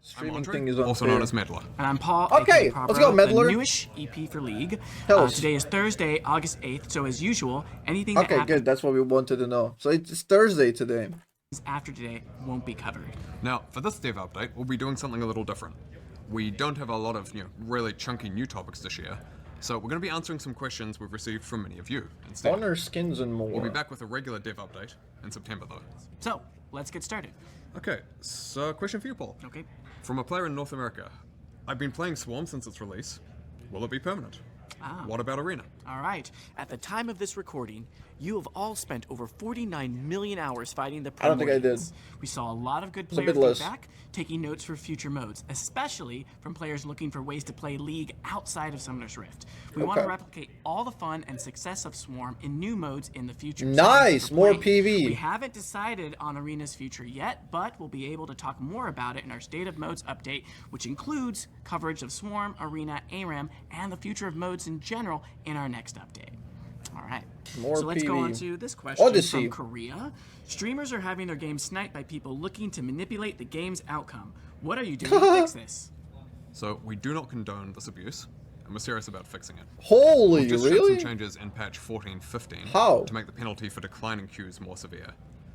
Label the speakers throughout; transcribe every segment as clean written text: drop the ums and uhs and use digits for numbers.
Speaker 1: Streaming thing is unfair.
Speaker 2: Also known as Meddler.
Speaker 3: And I'm Paul.
Speaker 1: Okay, let's go, Meddler.
Speaker 3: The newish EP for League.
Speaker 1: Tell us.
Speaker 3: Today is Thursday, August 8th, so as usual, anything that
Speaker 1: Okay,
Speaker 3: happens
Speaker 1: good. That's what we wanted to know. So it's Thursday today.
Speaker 3: after today won't be covered.
Speaker 2: Now, for this dev update, we'll be doing something a little different. We don't have a lot of, really chunky new topics this year, so we're going to be answering some questions we've received from many of you instead.
Speaker 1: Honor skins and more.
Speaker 2: We'll be back with a regular dev update in September, though.
Speaker 3: So, let's get started.
Speaker 2: Okay, so question for you, Paul.
Speaker 3: Okay.
Speaker 2: From a player in North America. I've been playing Swarm since its release. Will it be permanent? What about Arena?
Speaker 3: All right. At the time of this recording, you have all spent over 49 million hours fighting the
Speaker 1: I don't think I did.
Speaker 3: Primordials. We saw a lot of good player
Speaker 1: bit less.
Speaker 3: feedback, taking notes for future modes, especially from players looking for ways to play League outside of Summoner's Rift. We want to
Speaker 1: Okay.
Speaker 3: replicate all the fun and success of Swarm in new modes in the future.
Speaker 1: Nice!
Speaker 3: For
Speaker 1: More
Speaker 3: playing.
Speaker 1: PV.
Speaker 3: We haven't decided on Arena's future yet, but we'll be able to talk more about it in our State of Modes update, which includes coverage of Swarm, Arena, ARAM, and the future of modes in general in our next update. All right.
Speaker 1: More
Speaker 3: so let's go
Speaker 1: PV.
Speaker 3: on to this question
Speaker 1: Odyssey.
Speaker 3: from Korea. Streamers are having their games sniped by people looking to manipulate the game's outcome. What are you doing to fix this?
Speaker 2: So, we do not condone this abuse, and we're serious about fixing it.
Speaker 1: Holy,
Speaker 2: We've just shipped
Speaker 1: really?
Speaker 2: some changes in patch 14.15
Speaker 1: How?
Speaker 2: to make the penalty for declining queues more severe.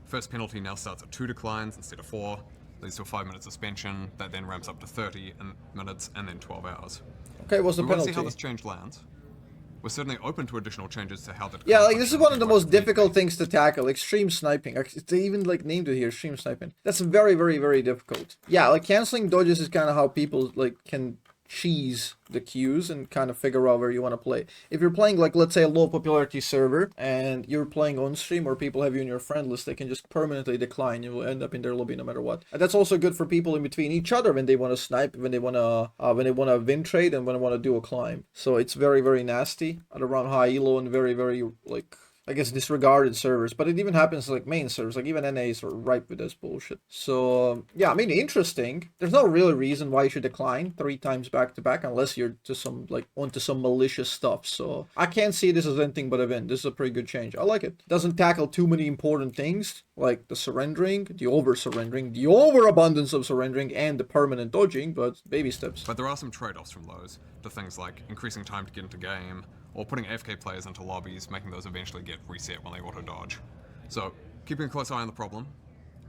Speaker 2: First penalty now starts at 2 declines instead of 4, leads to a 5-minute suspension, that then ramps up to 30 minutes and then 12 hours.
Speaker 1: Okay, what's the
Speaker 2: We want to
Speaker 1: penalty?
Speaker 2: see how this change lands. We're certainly open to additional changes to how the
Speaker 1: Yeah,
Speaker 2: decline
Speaker 1: like this is
Speaker 2: function
Speaker 1: one of the
Speaker 2: works
Speaker 1: most
Speaker 2: with
Speaker 1: difficult
Speaker 2: feedback.
Speaker 1: things to tackle. Extreme sniping. They even like named it here, extreme sniping. That's very, very, very difficult. Yeah, like canceling dodges is kind of how people like can cheese the queues and kind of figure out where you want to play. If you're playing like, let's say, a low popularity server and you're playing on stream or people have you in your friend list, they can just permanently decline. You will end up in their lobby no matter what. And that's also good for people in between each other when they want to snipe, when they want to win trade, and when they want to do a climb. So it's very, very nasty at around high elo and very, very like, I guess, disregarded servers, but it even happens like main servers, like even NAs are ripe with this bullshit. So yeah, I mean, interesting. There's no real reason why you should decline 3 times back to back unless you're to some like onto some malicious stuff. So I can't see this as anything but a win. This is a pretty good change. I like it. Doesn't tackle too many important things like the surrendering, the over surrendering, the overabundance of surrendering, and the permanent dodging, but baby steps.
Speaker 2: But there are some trade-offs from those to things like increasing time to get into game, or putting AFK players into lobbies, making those eventually get reset when they auto-dodge. So, keeping a close eye on the problem,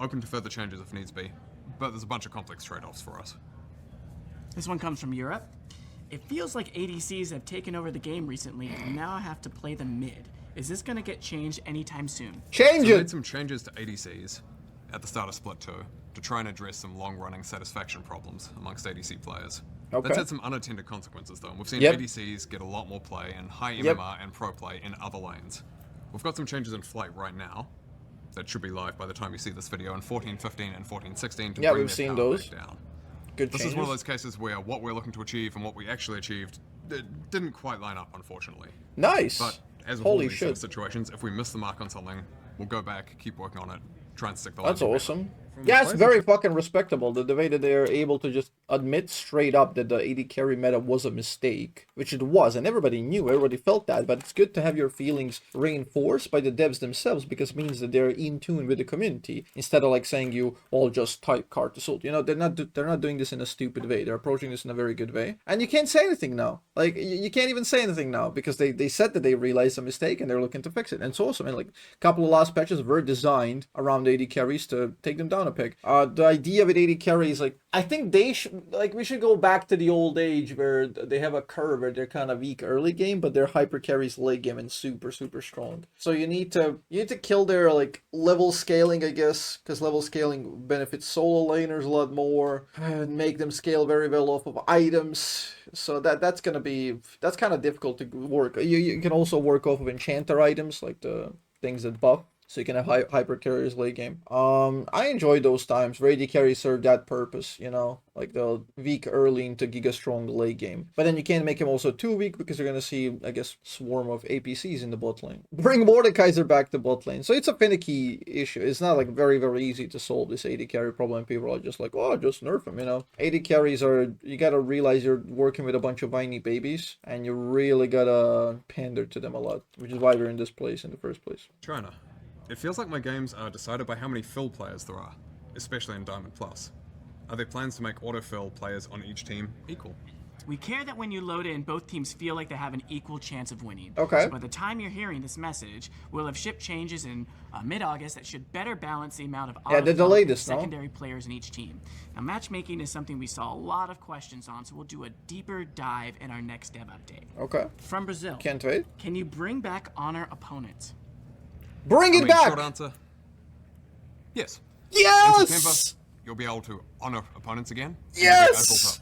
Speaker 2: open to further changes if needs be, but there's a bunch of complex trade-offs for us.
Speaker 3: This one comes from Europe. It feels like ADCs have taken over the game recently and now have to play the mid. Is this going to get changed anytime soon?
Speaker 1: Change
Speaker 2: So we
Speaker 1: it!
Speaker 2: made some changes to ADCs at the start of Split 2 to try and address some long-running satisfaction problems amongst ADC players.
Speaker 1: Okay.
Speaker 2: That's had some unintended consequences though, and we've seen
Speaker 1: Yep.
Speaker 2: ADCs get a lot more play and high
Speaker 1: Yep.
Speaker 2: MMR and pro play in other lanes. We've got some changes in flight right now that should be live by the time you see this video in 14.15 and 14.16 to
Speaker 1: Yeah,
Speaker 2: bring
Speaker 1: we've
Speaker 2: their
Speaker 1: seen
Speaker 2: power
Speaker 1: those.
Speaker 2: back down.
Speaker 1: Good
Speaker 2: This
Speaker 1: changes.
Speaker 2: is one of those cases where what we're looking to achieve and what we actually achieved didn't quite line up, unfortunately.
Speaker 1: Nice.
Speaker 2: But as with all
Speaker 1: Holy
Speaker 2: these sort of
Speaker 1: shit.
Speaker 2: situations, if we miss the mark on something, we'll go back, keep working on it, try and stick the
Speaker 1: That's
Speaker 2: landing
Speaker 1: awesome.
Speaker 2: better.
Speaker 1: Yeah, it's very fucking respectable, the way that they're able to just admit straight up that the AD carry meta was a mistake, which it was, and everybody knew, everybody felt that, but it's good to have your feelings reinforced by the devs themselves, because it means that they're in tune with the community, instead of like saying you all just type card assault. You know, they're not doing this in a stupid way, they're approaching this in a very good way, and you can't say anything now. Like, you can't even say anything now, because they said that they realized a mistake and they're looking to fix it, and it's awesome. And like, a couple of last patches were designed around AD carries to take them down a peg. The idea with AD carries, like, I think they should, like, we should go back to the old age where they have a curve where they're kind of weak early game, but they're hyper carries late game and super, super strong. So you need to kill their, like, level scaling, I guess, because level scaling benefits solo laners a lot more, and make them scale very well off of items. So that's kind of difficult to work. You can also work off of enchanter items, like the things that buff. So you can have hyper carriers late game. I enjoy those times. AD carries serve that purpose, you know, like the weak early into Giga strong late game. But then you can't make him also too weak, because you're gonna see, I guess, swarm of APCs in the bot lane. Bring Mordekaiser back to bot lane. So it's a finicky issue. It's not like very, very easy to solve this AD carry problem. People are just like, oh, just nerf him, you know. AD carries you gotta realize you're working with a bunch of whiny babies, and you really gotta pander to them a lot, which is why we're in this place in the first place.
Speaker 2: China. It feels like my games are decided by how many fill players there are, especially in Diamond Plus. are there plans to make autofill players on each team equal?
Speaker 3: We care that when you load in, both teams feel like they have an equal chance of winning.
Speaker 1: Okay.
Speaker 3: So by the time you're hearing this message, we'll have shipped changes in mid-August that should better balance the amount of
Speaker 1: Yeah, they delayed this, no?
Speaker 3: secondary players in each team. Now, matchmaking is something we saw a lot of questions on, so we'll do a deeper dive in our next dev update.
Speaker 1: Okay.
Speaker 3: From Brazil,
Speaker 1: Can't wait.
Speaker 3: can you bring back Honor opponents?
Speaker 1: Bring it
Speaker 2: Short
Speaker 1: back!
Speaker 2: answer, yes. In
Speaker 1: Yes!
Speaker 2: September, you'll be able to honor opponents again.
Speaker 1: Yes!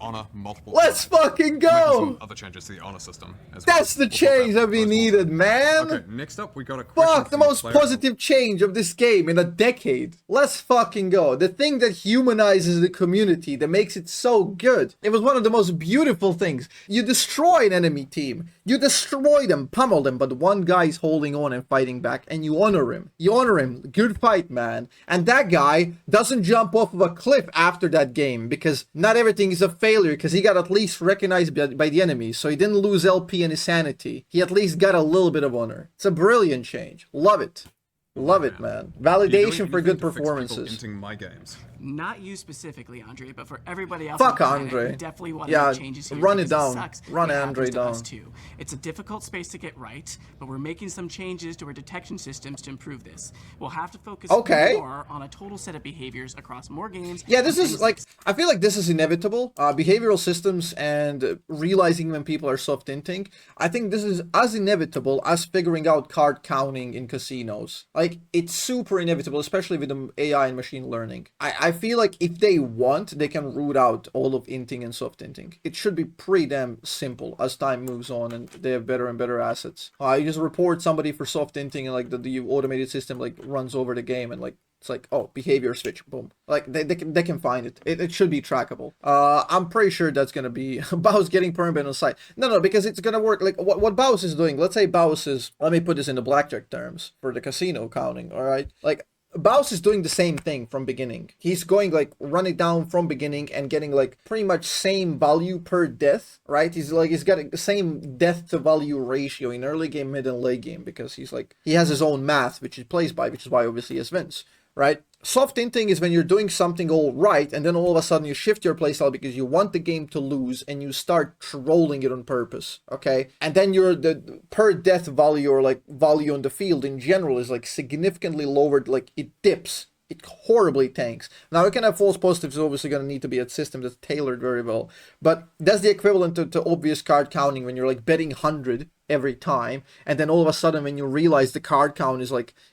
Speaker 2: You'll be able to honor multiple
Speaker 1: Let's
Speaker 2: times.
Speaker 1: fucking
Speaker 2: Making some
Speaker 1: go!
Speaker 2: other changes to the honor system as
Speaker 1: That's
Speaker 2: well.
Speaker 1: the change that we needed, man!
Speaker 2: Okay, next up we got a question
Speaker 1: Fuck, the
Speaker 2: from a
Speaker 1: most
Speaker 2: player-
Speaker 1: positive change of this game in a decade. Let's fucking go. The thing that humanizes the community, that makes it so good. It was one of the most beautiful things. You destroy an enemy team. You destroy them, pummel them, but one guy's holding on and fighting back, and you honor him. You honor him. Good fight, man. And that guy doesn't jump off of a cliff after that game, because not everything is a failure, because he got at least recognized by the enemies, so he didn't lose LP and his sanity. He at least got a little bit of honor. It's a brilliant change. Love it. Love it, man.
Speaker 2: Are you doing
Speaker 1: Validation for
Speaker 2: anything
Speaker 1: good
Speaker 2: to fix people
Speaker 1: performances.
Speaker 2: entering my games?
Speaker 3: Not you specifically, Andre, but for everybody else.
Speaker 1: Fuck
Speaker 3: on the planet,
Speaker 1: Andre.
Speaker 3: we definitely want
Speaker 1: Yeah,
Speaker 3: to make changes here.
Speaker 1: run it
Speaker 3: because
Speaker 1: down.
Speaker 3: Sucks.
Speaker 1: Run
Speaker 3: It
Speaker 1: Andre
Speaker 3: happens to us
Speaker 1: down.
Speaker 3: too. It's a difficult space to get right, but we're making some changes to our detection systems to improve this. We'll have to focus
Speaker 1: Okay.
Speaker 3: more on a total set of behaviors across more games.
Speaker 1: Yeah, this
Speaker 3: and
Speaker 1: is
Speaker 3: things
Speaker 1: like, I feel like this is inevitable. Behavioral systems and realizing when people are soft inting. I think this is as inevitable as figuring out card counting in casinos. Like, it's super inevitable, especially with the AI and machine learning. I feel like if they want, they can root out all of inting and soft inting. It should be pretty damn simple as time moves on and they have better and better assets. You just report somebody for soft inting and like the automated system like runs over the game and like, it's like, oh, behavior switch, boom. Like, they can find it. It should be trackable. I'm pretty sure that's going to be Baus getting permanent on site. No, because it's going to work. Like, what Baus is doing, let's say Baus is, let me put this into blackjack terms for the casino counting, all right? Like, Baus is doing the same thing from beginning. He's going like run it down from beginning and getting like pretty much same value per death, right? He's got the same death to value ratio in early game, mid and late game because he's like, he has his own math which he plays by, which is why obviously he has wins, right? Soft inting is when you're doing something all right and then all of a sudden you shift your playstyle because you want the game to lose and you start trolling it on purpose, okay? And then the per death value or like value on the field in general is like significantly lowered, like it dips. It horribly tanks. Now, it can have false positives. It's obviously going to need to be a system that's tailored very well. But that's the equivalent to obvious card counting when you're like betting 100 every time. And then all of a sudden when you realize the card count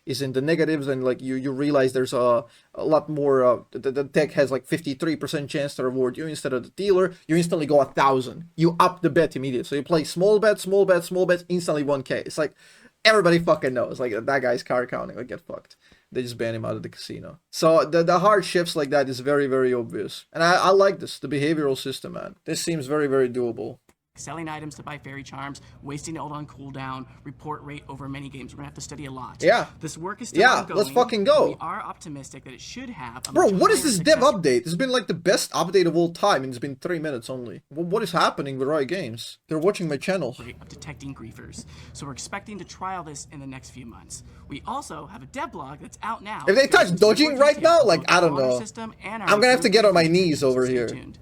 Speaker 1: is in the negatives and like you realize there's a lot more, the deck has like 53% chance to reward you instead of the dealer, you instantly go 1,000. You up the bet immediately. So you play small bet, instantly 1K. It's like everybody fucking knows. Like that guy's card counting. Like get fucked. They just ban him out of the casino. So the hard shifts like that is very, very obvious. And I like this, the behavioral system, man. This seems very, very doable.
Speaker 3: Selling items to buy fairy charms, wasting ult on cooldown, report rate over many games. We're gonna have to study a lot.
Speaker 1: Yeah.
Speaker 3: This work is still
Speaker 1: Yeah,
Speaker 3: ongoing.
Speaker 1: let's fucking go.
Speaker 3: We are optimistic that it should have a
Speaker 1: Bro,
Speaker 3: much
Speaker 1: what is
Speaker 3: higher
Speaker 1: this dev
Speaker 3: success
Speaker 1: update? It's been like the best update of all time and it's been 3 minutes only. What is happening with Riot Games? They're watching my channel.
Speaker 3: rate of detecting griefers. So we're expecting to trial this in the next few months. We also have a devlog that's out now.
Speaker 1: If they
Speaker 3: that
Speaker 1: touch
Speaker 3: goes into
Speaker 1: dodging
Speaker 3: more
Speaker 1: right
Speaker 3: detail
Speaker 1: now,
Speaker 3: about
Speaker 1: like,
Speaker 3: the
Speaker 1: I don't
Speaker 3: honor
Speaker 1: know.
Speaker 3: system and our
Speaker 1: I'm gonna have to
Speaker 3: improved
Speaker 1: get on my
Speaker 3: griefing
Speaker 1: knees
Speaker 3: so
Speaker 1: over
Speaker 3: stay
Speaker 1: here.
Speaker 3: tuned.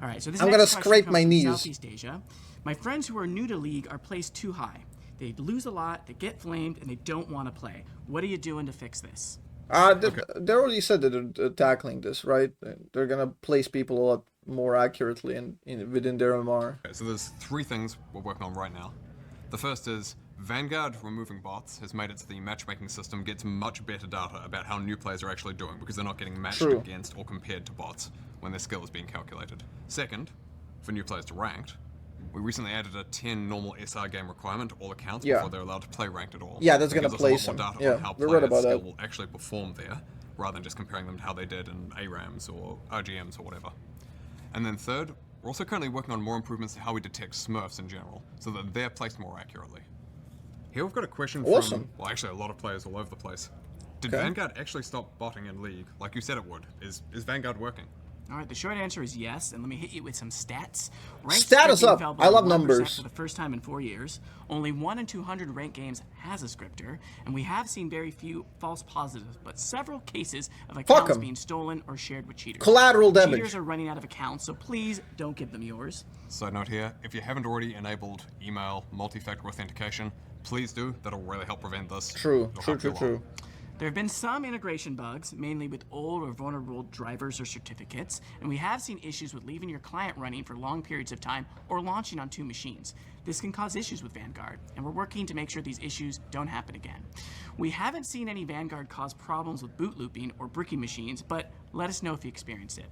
Speaker 3: All right, so this
Speaker 1: I'm
Speaker 3: next
Speaker 1: gonna
Speaker 3: question
Speaker 1: scrape
Speaker 3: comes
Speaker 1: my
Speaker 3: from
Speaker 1: knees.
Speaker 3: Southeast Asia. My friends who are new to League are placed too high. They lose a lot, they get flamed, and they don't want to play. What are you doing to fix this?
Speaker 1: They already said that they're tackling this, right? They're gonna place people a lot more accurately within their MR.
Speaker 2: Okay, so there's 3 things we're working on right now. The first is Vanguard removing bots has made it so the matchmaking system gets much better data about how new players are actually doing because they're not getting matched
Speaker 1: True.
Speaker 2: against or compared to bots when their skill is being calculated. Second, for new players to ranked, we recently added a 10 normal SR game requirement to all accounts
Speaker 1: Yeah.
Speaker 2: before they're allowed to play ranked at all.
Speaker 1: Yeah, that's
Speaker 2: That
Speaker 1: gonna
Speaker 2: gives us a lot
Speaker 1: place
Speaker 2: more
Speaker 1: them.
Speaker 2: data
Speaker 1: Yeah,
Speaker 2: on how
Speaker 1: we read
Speaker 2: players'
Speaker 1: about
Speaker 2: skill
Speaker 1: that.
Speaker 2: will actually perform there, rather than just comparing them to how they did in ARAMs or RGMs or whatever. And then third, we're also currently working on more improvements to how we detect Smurfs in general, so that they're placed more accurately. Here we've got a question
Speaker 1: Awesome.
Speaker 2: from, well, actually a lot of players all over the place. Did
Speaker 1: Okay.
Speaker 2: Vanguard actually stop botting in League, like you said it would? Is Vanguard working?
Speaker 3: All right, the short answer is yes, and let me hit you with some stats. Ranked
Speaker 1: Status
Speaker 3: scripting
Speaker 1: up.
Speaker 3: fell
Speaker 1: I love
Speaker 3: below 1%
Speaker 1: numbers.
Speaker 3: For the first time in 4 years, only 1 in 200 ranked games has a scripter, and we have seen very few false positives, but several cases of accounts
Speaker 1: 'em.
Speaker 3: being stolen or shared with cheaters.
Speaker 1: Collateral damage.
Speaker 3: Cheaters are running out of accounts, so please don't give them yours.
Speaker 2: Side note here, if you haven't already enabled email multi-factor authentication, please do. That'll really help prevent this.
Speaker 1: True,
Speaker 2: It'll
Speaker 1: true,
Speaker 2: help you
Speaker 1: true,
Speaker 2: a lot.
Speaker 1: true.
Speaker 3: There have been some integration bugs, mainly with old or vulnerable drivers or certificates, and we have seen issues with leaving your client running for long periods of time or launching on 2 machines. This can cause issues with Vanguard, and we're working to make sure these issues don't happen again. We haven't seen any Vanguard cause problems with boot looping or bricking machines, but let us know if you experience it.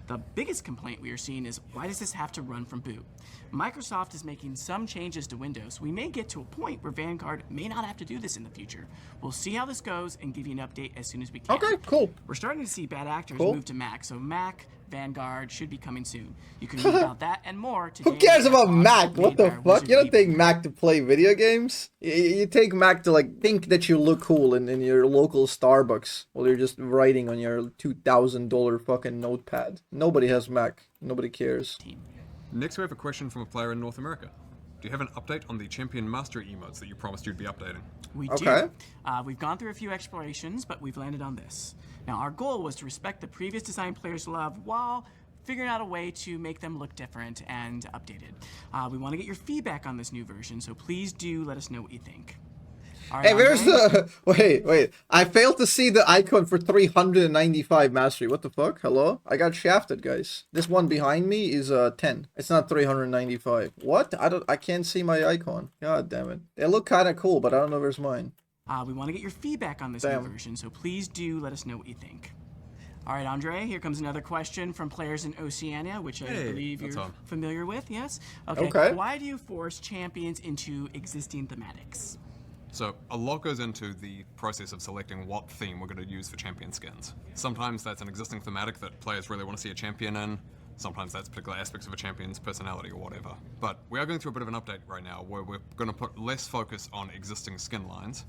Speaker 3: The biggest complaint we are seeing is, why does this have to run from boot? Microsoft is making some changes to Windows. We may get to a point where Vanguard may not have to do this in the future. We'll see how this goes and give you an update as soon as we can.
Speaker 1: Okay, cool.
Speaker 3: We're starting to see bad actors
Speaker 1: Cool.
Speaker 3: move to Mac, so Mac, Vanguard should be coming soon. You can read about that and more today.
Speaker 1: Who cares
Speaker 3: at
Speaker 1: about
Speaker 3: Blog
Speaker 1: Mac? What
Speaker 3: made
Speaker 1: the
Speaker 3: by our
Speaker 1: fuck?
Speaker 3: wizard
Speaker 1: You don't
Speaker 3: people.
Speaker 1: take Mac to play video games? You take Mac to like think that you look cool in your local Starbucks while you're just writing on your $2,000 fucking notepad. Nobody has Mac. Nobody cares.
Speaker 2: Next we have a question from a player in North America. Do you have an update on the Champion Mastery emotes that you promised you'd be updating?
Speaker 3: We
Speaker 1: Okay.
Speaker 3: do. We've gone through a few explorations, but we've landed on this. Now, our goal was to respect the previous design players love while figuring out a way to make them look different and updated. We want to get your feedback on this new version, so please do let us know what you think. All right,
Speaker 1: Hey, where's
Speaker 3: Andre?
Speaker 1: the... Wait. I failed to see the icon for 395 mastery. What the fuck? Hello? I got shafted, guys. This one behind me is 10. It's not 395. What? I can't see my icon. God damn it. They look kind of cool, but I don't know where's mine.
Speaker 3: We want to get your feedback on this
Speaker 1: Damn.
Speaker 3: new version, so please do let us know what you think. All right, Andre, here comes another question from players in Oceania, which I
Speaker 2: Hey,
Speaker 3: believe
Speaker 2: that's
Speaker 3: you're
Speaker 2: on.
Speaker 3: familiar with, yes?
Speaker 1: Okay.
Speaker 3: Why do you force champions into existing thematics?
Speaker 2: So, a lot goes into the process of selecting what theme we're going to use for champion skins. Sometimes that's an existing thematic that players really want to see a champion in. Sometimes that's particular aspects of a champion's personality or whatever. But we are going through a bit of an update right now where we're going to put less focus on existing skin lines,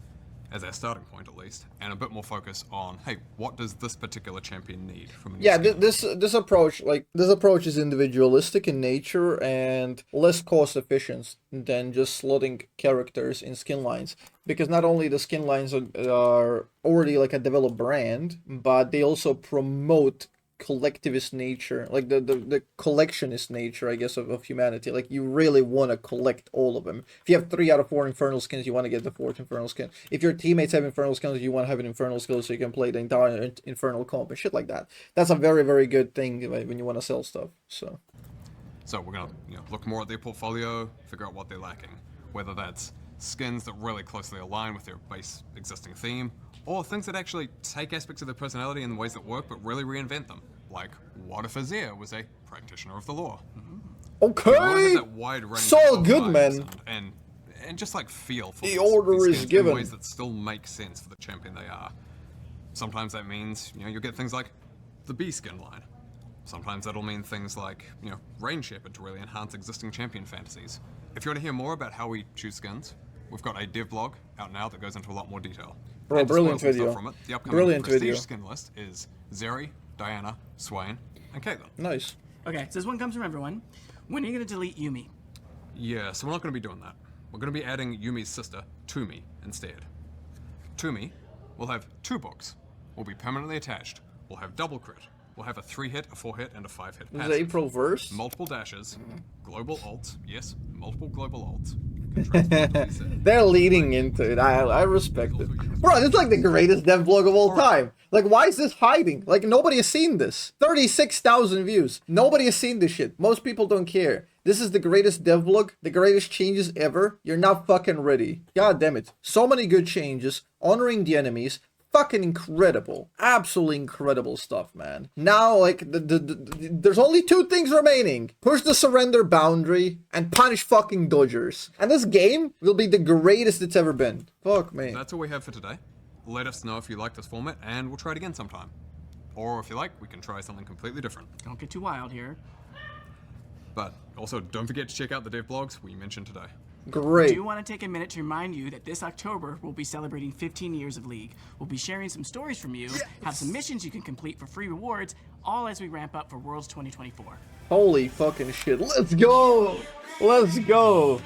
Speaker 2: as our starting point at least, and a bit more focus on, hey, what does this particular champion need from a new
Speaker 1: Yeah,
Speaker 2: skin?
Speaker 1: this approach is individualistic in nature and less cost efficient than just slotting characters in skin lines. Because not only the skin lines are already like a developed brand, but they also promote collectivist nature, like the collectionist nature, I guess, of humanity. Like, you really want to collect all of them. If you have 3 out of 4 infernal skins, you want to get the 4th infernal skin. If your teammates have infernal skins, you want to have an infernal skill so you can play the entire infernal comp and shit like that. That's a very, very good thing when you want to sell stuff. So
Speaker 2: we're going to look more at their portfolio, figure out what they're lacking. Whether that's skins that really closely align with their base existing theme, or things that actually take aspects of their personality in ways that work but really reinvent them. Like, what if Azzapp was a practitioner of the law? We want to have
Speaker 1: okay,
Speaker 2: that wide range
Speaker 1: so
Speaker 2: of
Speaker 1: good,
Speaker 2: vibes
Speaker 1: man.
Speaker 2: and just like feel for
Speaker 1: The
Speaker 2: these
Speaker 1: order is
Speaker 2: skins
Speaker 1: given.
Speaker 2: in ways that still make sense for the champion they are. Sometimes that means you'll get things like the B skin line. Sometimes that'll mean things like Rain Shepherd to really enhance existing champion fantasies. If you want to hear more about how we choose skins, we've got a dev blog out now that goes into a lot more detail.
Speaker 1: Bro,
Speaker 2: And to spoil
Speaker 1: brilliant
Speaker 2: some stuff
Speaker 1: video.
Speaker 2: From it, the upcoming
Speaker 1: Brilliant
Speaker 2: prestige
Speaker 1: video.
Speaker 2: skin list is Zeri, Diana, Swain, and Caitlyn.
Speaker 1: nice.
Speaker 3: Okay, so this one comes from everyone. When are you going to delete Yumi?
Speaker 2: Yeah, so we're not going to be doing that. We're going to be adding Yumi's sister, Tumi, instead. Tumi will have 2 books. Will be permanently attached. We'll have double crit. We'll have a 3-hit, a 4-hit, and a 5-hit
Speaker 1: This
Speaker 2: passive.
Speaker 1: is April verse.
Speaker 2: Multiple dashes, global ults, yes, multiple global ults. Can transfer to reset.
Speaker 1: They're leading into it. I respect it. Bro, this is like the greatest dev blog of all time. Like, why is this hiding? Like, nobody has seen this. 36,000 views. Nobody has seen this shit. Most people don't care. This is the greatest dev blog, the greatest changes ever. You're not fucking ready. God damn it. So many good changes, honoring the enemies. Fucking incredible. Absolutely incredible stuff, man. Now, like, there's only 2 things remaining. Push the surrender boundary and punish fucking dodgers. And this game will be the greatest it's ever been. Fuck me.
Speaker 2: That's all we have for today. Let us know if you like this format, and we'll try it again sometime. Or if you like, we can try something completely different.
Speaker 3: Don't get too wild here.
Speaker 2: But also, don't forget to check out the dev blogs we mentioned today.
Speaker 1: Great.
Speaker 3: I do want to take a minute to remind you that this October we'll be celebrating 15 years of League. We'll be sharing some stories from you, have some missions you can complete for free rewards, all as we ramp up for Worlds 2024.
Speaker 1: Holy fucking shit. Let's go! Let's go!